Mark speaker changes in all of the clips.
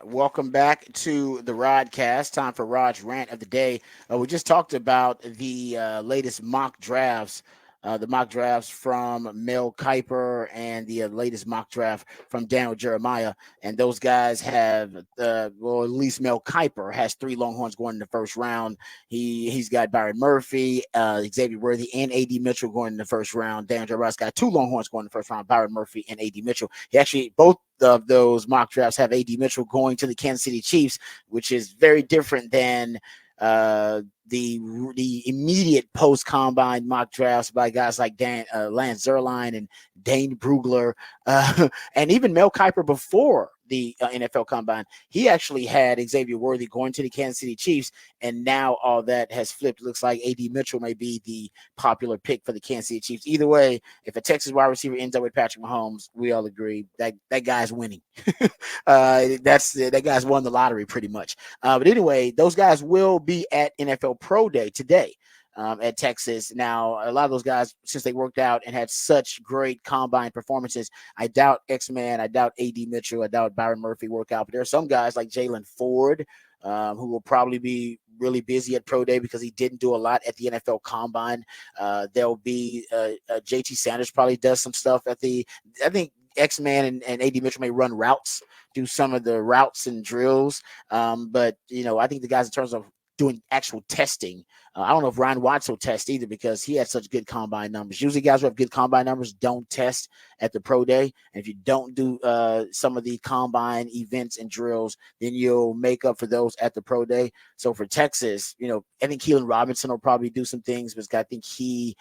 Speaker 1: Welcome back to the Rodcast. Time for Rod's rant of the day. We just talked about the latest mock drafts, the mock drafts from Mel Kiper and the latest mock draft from Daniel Jeremiah. And those guys have, well, at least Mel Kiper has three Longhorns going in the first round. He's got Byron Murphy, Xavier Worthy, and A.D. Mitchell going in the first round. Daniel Jeremiah's got two Longhorns going in the first round, Byron Murphy and A.D. Mitchell. He actually both of those mock drafts have A.D. Mitchell going to the Kansas City Chiefs, which is very different than the immediate post combine mock drafts by guys like Lance Zierlein and Dane Brugler, and even Mel Kiper before the NFL combine. He actually had Xavier Worthy going to the Kansas City Chiefs, and now all that has flipped. It looks like A.D. Mitchell may be the popular pick for the Kansas City Chiefs. Either way, if a Texas wide receiver ends up with Patrick Mahomes, we all agree that that guy's winning. That guy's won the lottery pretty much. But anyway, those guys will be at NFL Pro Day today. At Texas. Now, a lot of those guys, since they worked out and had such great combine performances, I doubt X-Man, I doubt A.D. Mitchell, I doubt Byron Murphy work out. But there are some guys like Jalen Ford who will probably be really busy at Pro Day because he didn't do a lot at the NFL Combine. There'll be J.T. Sanders probably does some stuff at I think X-Man and A.D. Mitchell may run routes, do some of the routes and drills. But, I think the guys in terms of doing actual testing. I don't know if Ryan Watts will test either because he had such good combine numbers. Usually guys who have good combine numbers don't test at the pro day. And if you don't do some of the combine events and drills, then you'll make up for those at the pro day. So for Texas, I think Keelan Robinson will probably do some things because I think he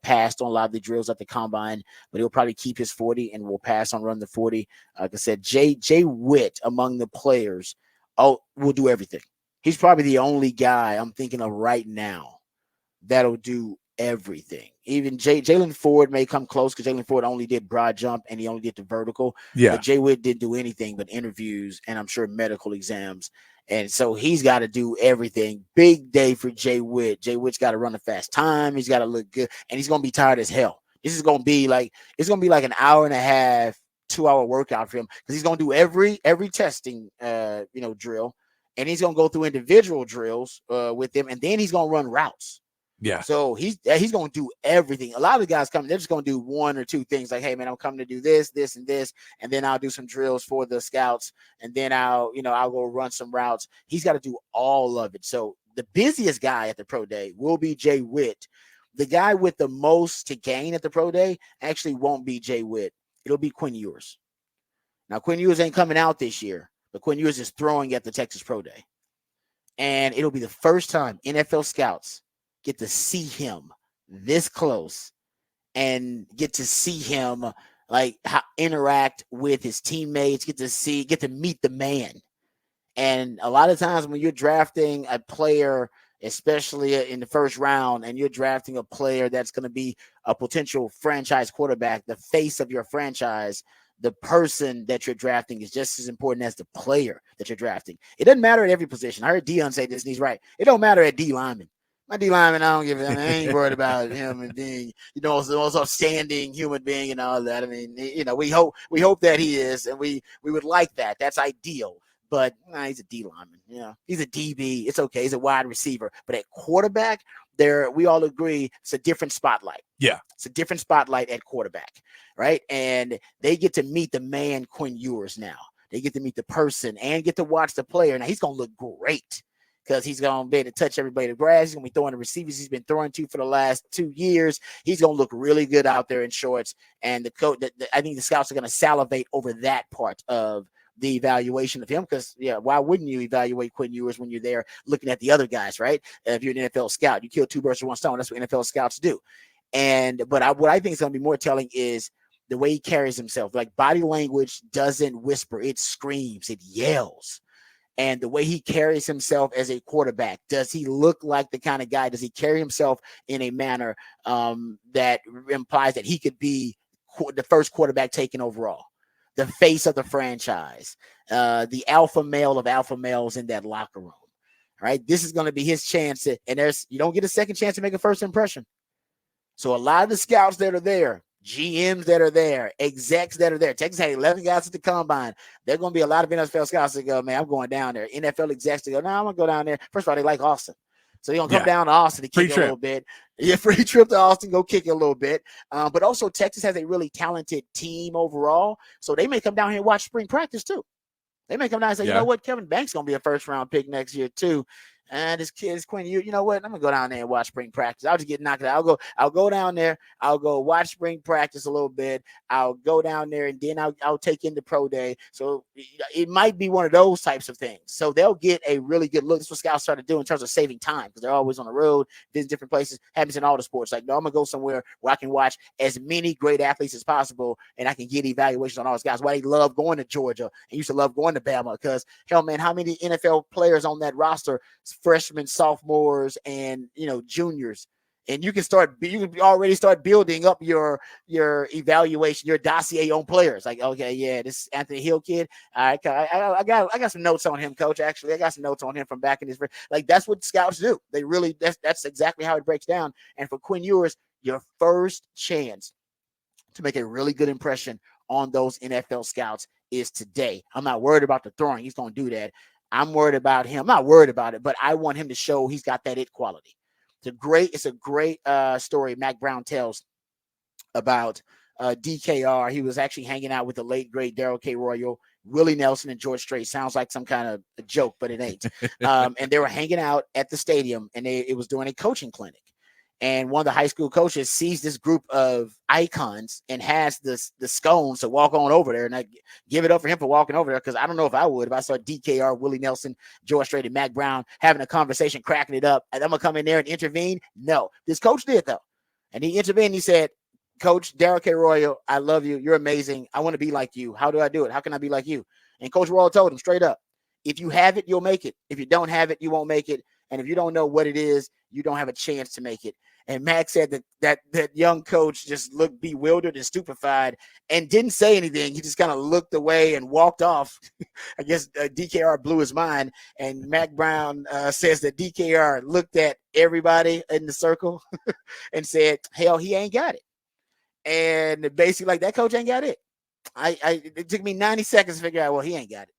Speaker 1: passed on a lot of the drills at the combine, but he'll probably keep his 40 and will pass on run the 40. Like I said, Jay Witt among the players, will do everything. He's probably the only guy I'm thinking of right now that'll do everything. Even Jalen Ford may come close because Jalen Ford only did broad jump and he only did the vertical.
Speaker 2: Yeah.
Speaker 1: But Jay Witt didn't do anything but interviews and I'm sure medical exams. And so he's got to do everything. Big day for Jay Witt. Jay Witt's got to run a fast time. He's got to look good. And he's going to be tired as hell. This is going to be like, it's going to be like an hour and a half, 2-hour workout for him because he's going to do every testing, drill. And he's going to go through individual drills with them, and then he's going to run routes.
Speaker 2: Yeah.
Speaker 1: So he's going to do everything. A lot of the guys coming, they're just going to do one or two things like, hey, man, I'm coming to do this, this, and this. And then I'll do some drills for the scouts. And then I'll go run some routes. He's got to do all of it. So the busiest guy at the pro day will be Jay Witt. The guy with the most to gain at the pro day actually won't be Jay Witt. It'll be Quinn Ewers. Now, Quinn Ewers ain't coming out this year. But Quinn Ewers is throwing at the Texas Pro Day. And it'll be the first time NFL scouts get to see him this close and get to see him interact with his teammates, get to meet the man. And a lot of times when you're drafting a player, especially in the first round, and you're drafting a player that's going to be a potential franchise quarterback, the face of your franchise, the person that you're drafting is just as important as the player that you're drafting. It doesn't matter at every position. I heard Dion say this, and he's right. It don't matter at D lineman. My D lineman, I ain't worried about him and being, the most outstanding human being and all that. I mean, we hope that he is, and we would like that. That's ideal. But he's a D lineman. He's a DB. It's okay. He's a wide receiver. But at quarterback, we all agree it's a different spotlight.
Speaker 2: Yeah.
Speaker 1: It's a different spotlight at quarterback, right? And they get to meet the man, Quinn Ewers, now. They get to meet the person and get to watch the player. Now, he's going to look great because he's going to be able to touch everybody to grass. He's going to be throwing the receivers he's been throwing to for the last 2 years. He's going to look really good out there in shorts. And the coach, I think the scouts are going to salivate over that part of the evaluation of him because, why wouldn't you evaluate Quinn Ewers when you're there looking at the other guys, right? If you're an NFL scout, you kill two birds with one stone. That's what NFL scouts do. But what I think is going to be more telling is the way he carries himself. Like body language doesn't whisper, it screams, it yells. And the way he carries himself as a quarterback, does he look like the kind of guy? Does he carry himself in a manner that implies that he could be the first quarterback taken overall? The face of the franchise, the alpha male of alpha males in that locker room, right? This is going to be his chance. You don't get a second chance to make a first impression. So a lot of the scouts that are there, GMs that are there, execs that are there. Texas had 11 guys at the combine. There are going to be a lot of NFL scouts that go, man, I'm going down there. NFL execs to go, no, I'm going to go down there. First of all, they like Austin. So they're going to come down to Austin to kick it a little bit. Yeah, free trip to Austin, go kick it a little bit. But also Texas has a really talented team overall. So they may come down here and watch spring practice too. They may come down and say, you know what, Kevin Banks going to be a first-round pick next year too. And this kid is Quinn. You know what? I'm gonna go down there and watch spring practice. I'll just get knocked out. I'll go down there. I'll go watch spring practice a little bit. I'll go down there and then I'll take in the pro day. So it might be one of those types of things. So they'll get a really good look. That's what scouts started doing in terms of saving time because they're always on the road, visit different places. Happens in all the sports. Like, no, I'm gonna go somewhere where I can watch as many great athletes as possible, and I can get evaluations on all those guys. Why they love going to Georgia and used to love going to Bama because hell, man, how many NFL players on that roster? Freshmen, sophomores, and juniors, and you can already start building up your evaluation, your dossier on players. Like, okay, yeah, this Anthony Hill kid. All right, I got some notes on him, coach. Actually, I got some notes on him from back in his like that's what scouts do. They really that's exactly how it breaks down. And for Quinn Ewers, your first chance to make a really good impression on those NFL scouts is today. I'm not worried about the throwing. He's going to do that. I'm worried about him. I'm not worried about it, but I want him to show he's got that it quality. It's a great story Mac Brown tells about DKR. He was actually hanging out with the late, great Darrell K. Royal, Willie Nelson, and George Strait. Sounds like some kind of a joke, but it ain't. And they were hanging out at the stadium, and it was doing a coaching clinic. And one of the high school coaches sees this group of icons and has the scones to walk on over there. And I give it up for him for walking over there because I don't know if I would if I saw DKR, Willie Nelson, George Strait, and Mac Brown having a conversation, cracking it up. And I'm going to come in there and intervene. No, this coach did, though. And he intervened. He said, Coach Darrell K. Royal, I love you. You're amazing. I want to be like you. How do I do it? How can I be like you? And Coach Royal told him straight up, if you have it, you'll make it. If you don't have it, you won't make it. And if you don't know what it is, you don't have a chance to make it. And Mac said that young coach just looked bewildered and stupefied and didn't say anything. He just kind of looked away and walked off. I guess DKR blew his mind. And Mac Brown says that DKR looked at everybody in the circle and said, hell, he ain't got it. And basically, like, that coach ain't got it. It took me 90 seconds to figure out, well, he ain't got it.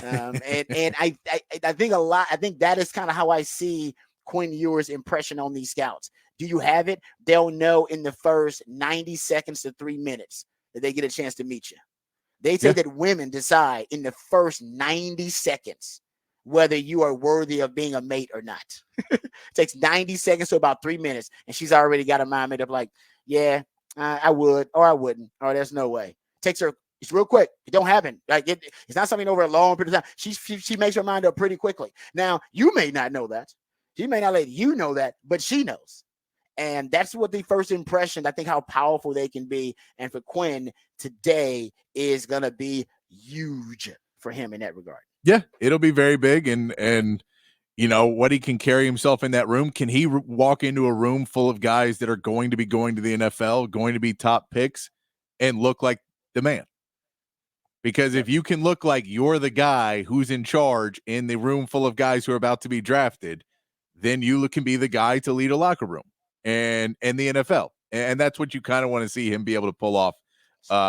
Speaker 1: And I think that is kind of how I see Quinn Ewers' impression on these scouts. Do you have it? They'll know in the first 90 seconds to 3 minutes that they get a chance to meet you. They say that women decide in the first 90 seconds whether you are worthy of being a mate or not. It takes 90 seconds to about 3 minutes, and she's already got a mind made up like, yeah, I would or I wouldn't, or there's no way. It takes her. It's real quick. It don't happen. Like it's not something over a long period of time. She makes her mind up pretty quickly. Now, you may not know that. She may not let you know that, but she knows. And that's what the first impression, I think how powerful they can be. And for Quinn, today is going to be huge for him in that regard.
Speaker 2: Yeah, it'll be very big. And what he can carry himself in that room. Can he walk into a room full of guys that are going to be going to the NFL, going to be top picks, and look like the man? Because if you can look like you're the guy who's in charge in the room full of guys who are about to be drafted, then you can be the guy to lead a locker room and the NFL. And that's what you kind of want to see him be able to pull off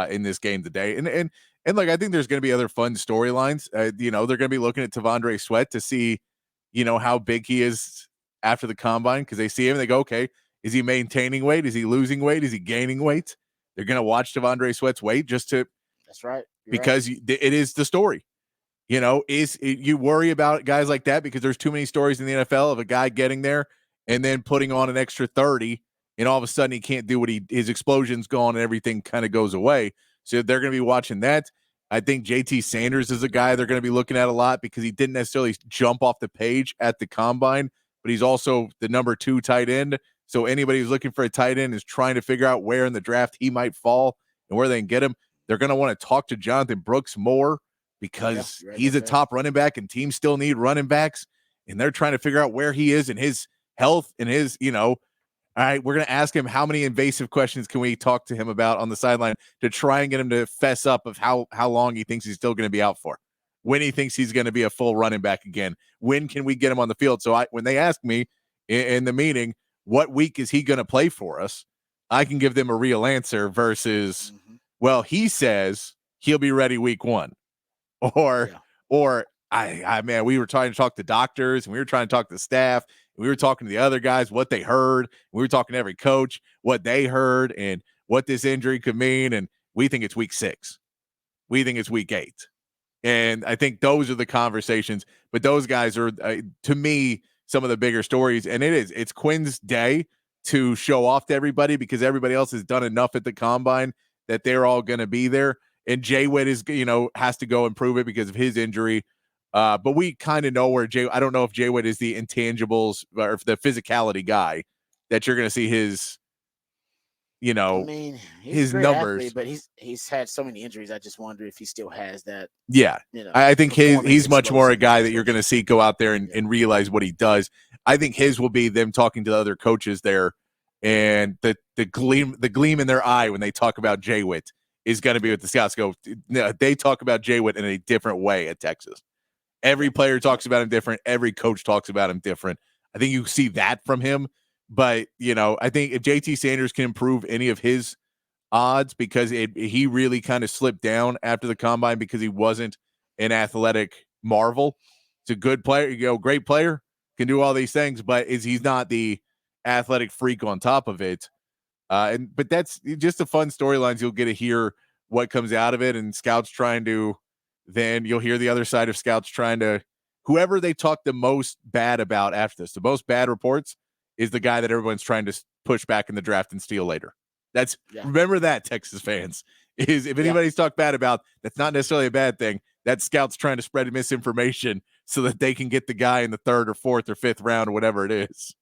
Speaker 2: in this game today. And look, I think there's going to be other fun storylines. They're going to be looking at Tavondre Sweat to see, how big he is after the combine, because they see him and they go, okay, is he maintaining weight? Is he losing weight? Is he gaining weight? They're going to watch Tavondre Sweat's weight just to.
Speaker 1: That's right.
Speaker 2: Because it is the story. You worry about guys like that because there's too many stories in the NFL of a guy getting there and then putting on an extra 30, and all of a sudden he can't do what his explosion's gone and everything kind of goes away. So they're going to be watching that. I think JT Sanders is a guy they're going to be looking at a lot because he didn't necessarily jump off the page at the combine, but he's also the number 2 tight end. So anybody who's looking for a tight end is trying to figure out where in the draft he might fall and where they can get him. They're going to want to talk to Jonathan Brooks more because he's a top running back and teams still need running backs. And they're trying to figure out where he is in his health and his, all right, we're going to ask him how many invasive questions can we talk to him about on the sideline to try and get him to fess up of how long he thinks he's still going to be out for, when he thinks he's going to be a full running back again. When can we get him on the field? So when they ask me in the meeting, what week is he going to play for us? I can give them a real answer versus, well, he says he'll be ready week 1. Or,
Speaker 1: Yeah.
Speaker 2: I man, we were trying to talk to doctors and we were trying to talk to staff. And we were talking to the other guys, what they heard. We were talking to every coach, what they heard and what this injury could mean. And we think it's week 6. We think it's week 8. And I think those are the conversations. But those guys are, to me, some of the bigger stories. And it's Quinn's day to show off to everybody because everybody else has done enough at the combine that they're all going to be there. And Jay Witt is, has to go improve it because of his injury. But we kind of know where I don't know if Jay Witt is the intangibles or if the physicality guy that you're going to see his,
Speaker 1: I mean, he's a
Speaker 2: his
Speaker 1: great athlete,
Speaker 2: numbers.
Speaker 1: but he's had so many injuries. I just wonder if he still has that.
Speaker 2: Yeah. I think he's much more a guy that you're going to see go out there and realize what he does. I think his will be them talking to the other coaches there, and the gleam in their eye when they talk about Jay Witt is going to be with the scouts. They talk about Jay Witt in a different way at Texas. Every player talks about him different. Every coach talks about him different. I think you see that from him. But, I think if JT Sanders can improve any of his odds because he really kind of slipped down after the combine because he wasn't an athletic marvel. It's a good player, great player, can do all these things, but he's not the athletic freak on top of it. But that's just the fun storylines. You'll get to hear what comes out of it, and scouts then you'll hear the other side of scouts trying to, whoever they talk the most bad about after this, the most bad reports is the guy that everyone's trying to push back in the draft and steal later. Remember that, Texas fans, is if anybody's talked bad about, that's not necessarily a bad thing. That scouts trying to spread misinformation so that they can get the guy in the 3rd or 4th or 5th round or whatever it is.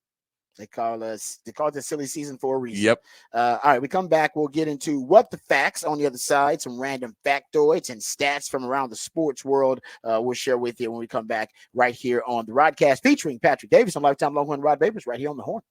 Speaker 1: They call it a silly season for a reason.
Speaker 2: Yep.
Speaker 1: All right, we come back. We'll get into what the facts on the other side, some random factoids and stats from around the sports world. We'll share with you when we come back right here on the Rodcast featuring Patrick Davis on Lifetime Longhorn Rod Babers right here on the Horn.